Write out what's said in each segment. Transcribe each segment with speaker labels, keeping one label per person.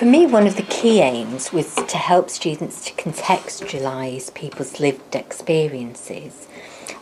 Speaker 1: For me, one of the key aims was to help students to contextualise people's lived experiences.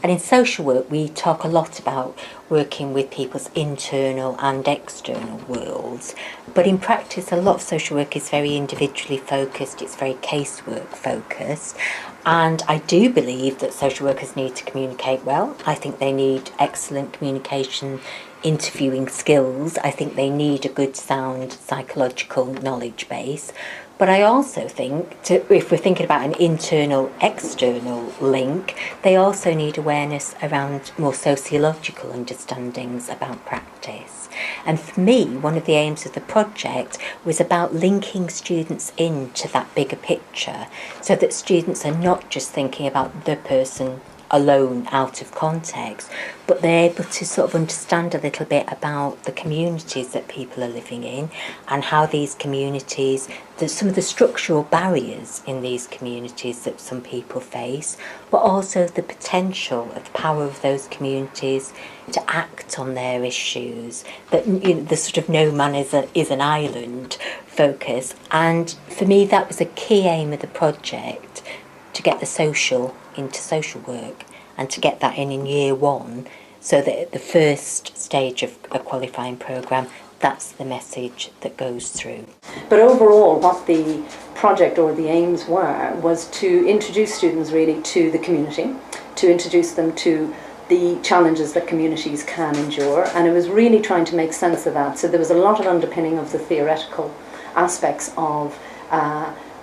Speaker 1: And in social work, we talk a lot about working with people's internal and external worlds. But in practice, a lot of social work is very individually focused, it's very casework focused. And I do believe that social workers need to communicate well. I think they need excellent communication interviewing skills. I think they need a good sound psychological knowledge base. But I also think, if we're thinking about an internal-external link, they also need awareness around more sociological understandings about practice. And for me, one of the aims of the project was about linking students into that bigger picture, so that students are not just thinking about the person alone out of context, but they're able to sort of understand a little bit about the communities that people are living in and how these communities, some of the structural barriers in these communities that some people face, but also the potential of the power of those communities to act on their issues, that the sort of no man is an island focus. And for me, that was a key aim of the project, to get the social into social work and to get that in year one, so that at the first stage of a qualifying programme, that's the message that goes through.
Speaker 2: But overall, what the project or the aims were was to introduce students really to the community, to introduce them to the challenges that communities can endure, and it was really trying to make sense of that. So there was a lot of underpinning of the theoretical aspects of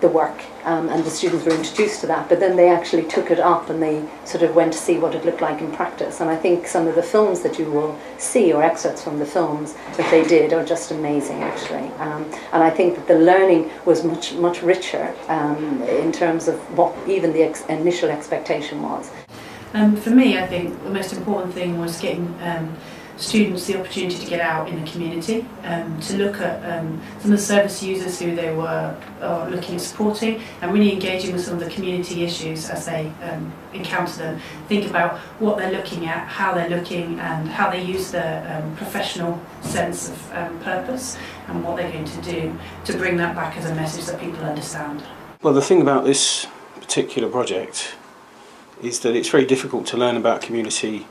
Speaker 2: the work, and the students were introduced to that, but then they actually took it up and they sort of went to see what it looked like in practice. And I think some of the films that you will see, or excerpts from the films that they did, are just amazing actually. And I think that the learning was much richer in terms of what even the initial expectation was.
Speaker 3: For me, I think the most important thing was getting students the opportunity to get out in the community, to look at some of the service users who they were looking at supporting, and really engaging with some of the community issues as they encounter them. Think about what they're looking at, how they're looking, and how they use their professional sense of purpose, and what they're going to do to bring that back as a message that people understand.
Speaker 4: Well, the thing about this particular project is that it's very difficult to learn about community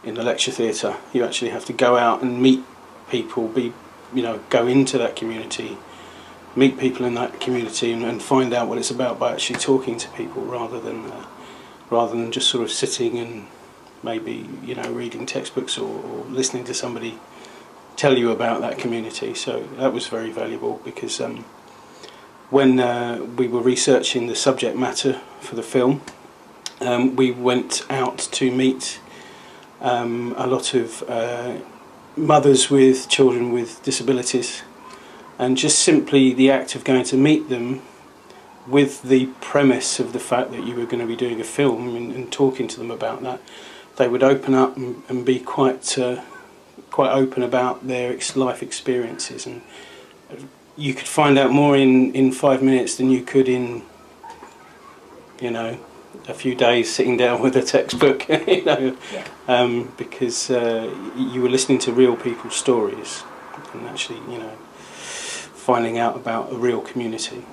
Speaker 4: in the lecture theatre. You actually have to go out and meet people, go into that community, meet people in that community, and find out what it's about by actually talking to people, rather than just sort of sitting and maybe reading textbooks or listening to somebody tell you about that community. So that was very valuable, because when we were researching the subject matter for the film, we went out to meet a lot of mothers with children with disabilities, and just simply the act of going to meet them with the premise of the fact that you were going to be doing a film and talking to them about that, they would open up and be quite open about their life experiences, and you could find out more in 5 minutes than you could in a few days sitting down with a textbook, because you were listening to real people's stories and actually, finding out about a real community.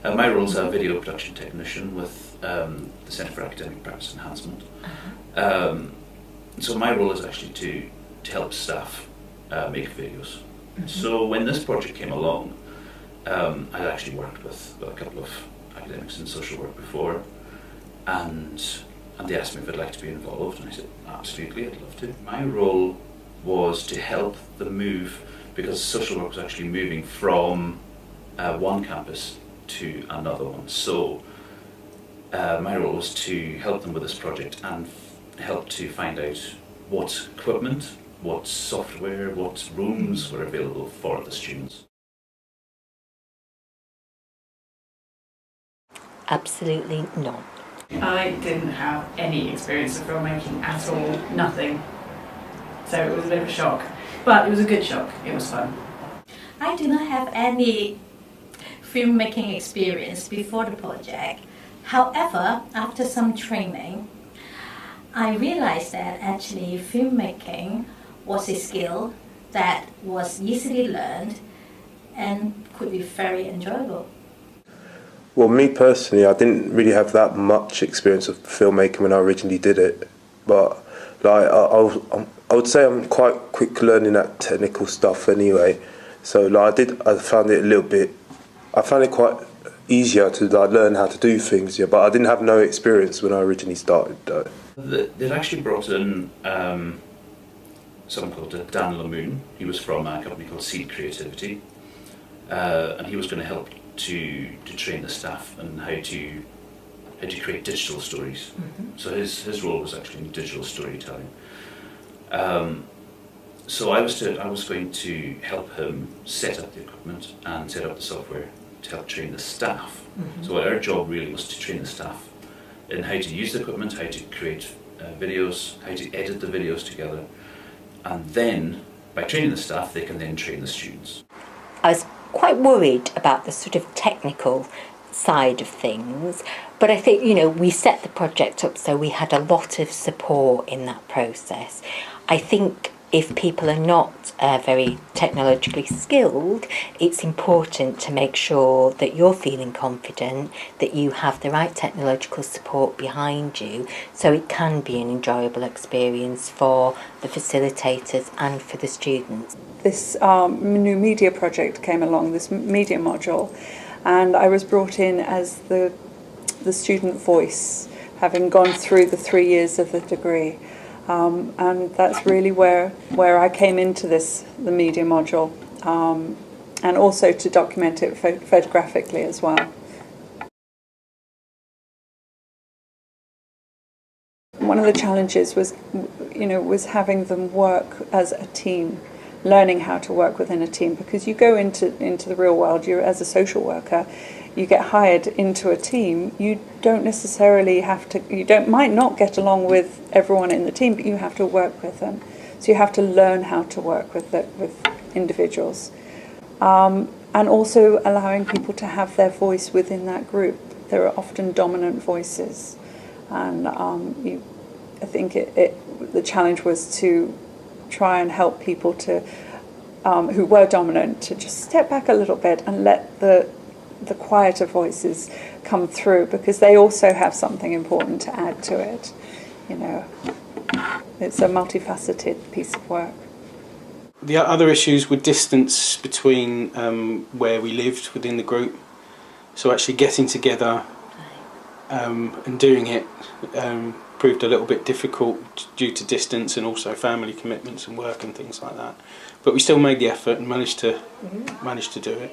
Speaker 5: My role is a video production technician with the Centre for Academic Practice Enhancement. So my role is actually to help staff make videos. So when this project came along, I'd actually worked with a couple of academics in social work before, and they asked me if I'd like to be involved, and I said absolutely, I'd love to. My role was to help them move, because social work was actually moving from one campus to another one. So my role was to help them with this project and help to find out what equipment, what software, what rooms were available for the students.
Speaker 1: Absolutely not.
Speaker 3: I didn't have any experience of filmmaking at all, nothing. So it was a bit of a shock, but it was a good shock, it was fun.
Speaker 6: I do not have any filmmaking experience before the project. However, after some training, I realized that actually filmmaking was a skill that was easily learned and could be very enjoyable.
Speaker 7: Well, me personally, I didn't really have that much experience of filmmaking when I originally did it, but like I would say I'm quite quick learning that technical stuff anyway. So like I found it I found it quite easier to like learn how to do things. Yeah, but I didn't have no experience when I originally started though.
Speaker 5: They've actually brought in someone called Dan Lamoon. He was from a company called Seed Creativity, and he was going to help to train the staff on how to create digital stories. So his role was actually in digital storytelling. So I was going to help him set up the equipment and set up the software to help train the staff. So our job really was to train the staff in how to use the equipment, how to create videos, how to edit the videos together, and then by training the staff they can then train the students.
Speaker 1: I was quite worried about the sort of technical side of things, but I think, you know, we set the project up so we had a lot of support in that process. I think if people are not very technologically skilled, it's important to make sure that you're feeling confident, that you have the right technological support behind you, so it can be an enjoyable experience for the facilitators and for the students.
Speaker 8: This new media project came along, this media module, and I was brought in as the student voice, having gone through the 3 years of the degree. And that's really where I came into the media module, and also to document it photographically as well. One of the challenges was having them work as a team, learning how to work within a team, because you go into the real world, you're as a social worker, you get hired into a team, you don't necessarily might not get along with everyone in the team, but you have to work with them. So you have to learn how to work with individuals. And also allowing people to have their voice within that group. There are often dominant voices. And I think the challenge was to try and help people who were dominant to just step back a little bit and let the quieter voices come through, because they also have something important to add to it. You know, it's a multifaceted piece of work.
Speaker 4: The other issues were distance between where we lived within the group. So actually getting together and doing it proved a little bit difficult due to distance and also family commitments and work and things like that. But we still made the effort and managed to do it.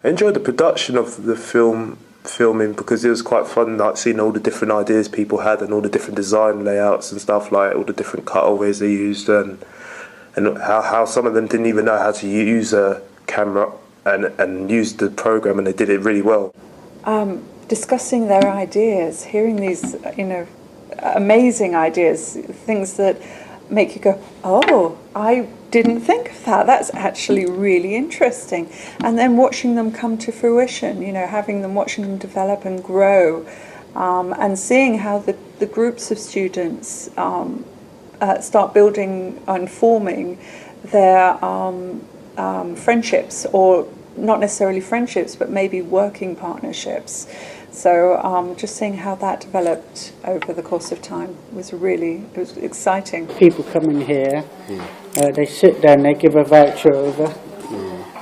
Speaker 7: I enjoyed the production of the filming because it was quite fun, like seeing all the different ideas people had and all the different design layouts and stuff, like all the different cutaways they used, and how some of them didn't even know how to use a camera and use the program, and they did it really well.
Speaker 8: Discussing their ideas, hearing these amazing ideas, things that make you go, oh, I didn't think of that, that's actually really interesting. And then watching them come to fruition, watching them develop and grow, and seeing how the groups of students start building and forming their friendships, or not necessarily friendships, but maybe working partnerships. So just seeing how that developed over the course of time was exciting.
Speaker 9: People come in here, they sit down, they give a voucher over,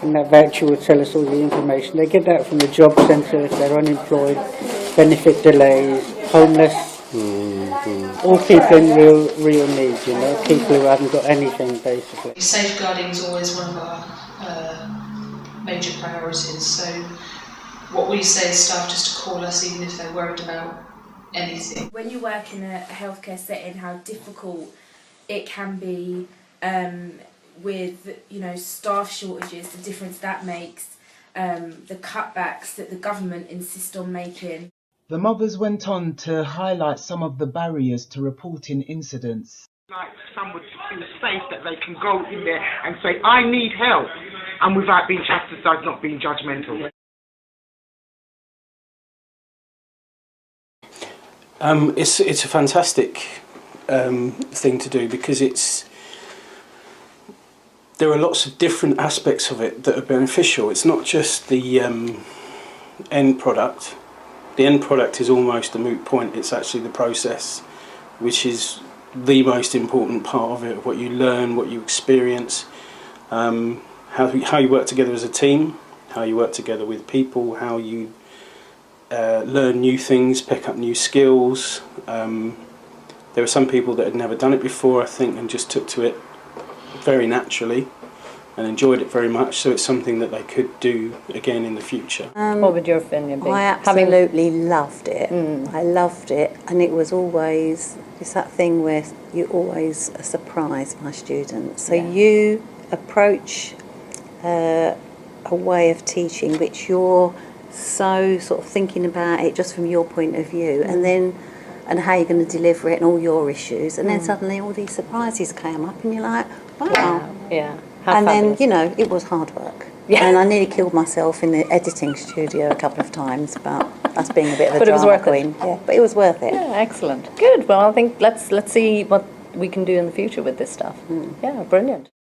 Speaker 9: and that voucher will tell us all the information. They get that from the job centre if they're unemployed, benefit delays, homeless, all people in real need, people who haven't got anything basically.
Speaker 3: Safeguarding is always one of our major priorities, so what we say is staff just to call us even if they're worried about anything.
Speaker 10: When you work in a healthcare setting, how difficult it can be with staff shortages, the difference that makes, the cutbacks that the government insist on making.
Speaker 11: The mothers went on to highlight some of the barriers to reporting incidents.
Speaker 12: Like someone to feel safe that they can go in there and say, I need help, and without being chastised, not being judgmental.
Speaker 4: It's a fantastic thing to do, because there are lots of different aspects of it that are beneficial. It's not just the end product. The end product is almost a moot point. It's actually the process, which is the most important part of it, what you learn, what you experience, how you work together as a team, how you work together with people, how you learn new things, pick up new skills. There were some people that had never done it before, I think, and just took to it very naturally and enjoyed it very much, so it's something that they could do again in the future.
Speaker 13: What would your opinion be?
Speaker 14: I absolutely loved it. I loved it, and it was always, it's that thing where you always surprise my students. So you approach a way of teaching which you're so sort of thinking about it just from your point of view, and how you're going to deliver it and all your issues, and then suddenly all these surprises came up and you're like, wow.
Speaker 13: Yeah.
Speaker 14: And then, you know, it was hard work. Yeah. And I nearly killed myself in the editing studio a couple of times, but that's being a bit of a drama queen. Yeah, but it was worth it.
Speaker 13: Yeah, excellent. Good. Well, I think let's see what we can do in the future with this stuff. Yeah, brilliant.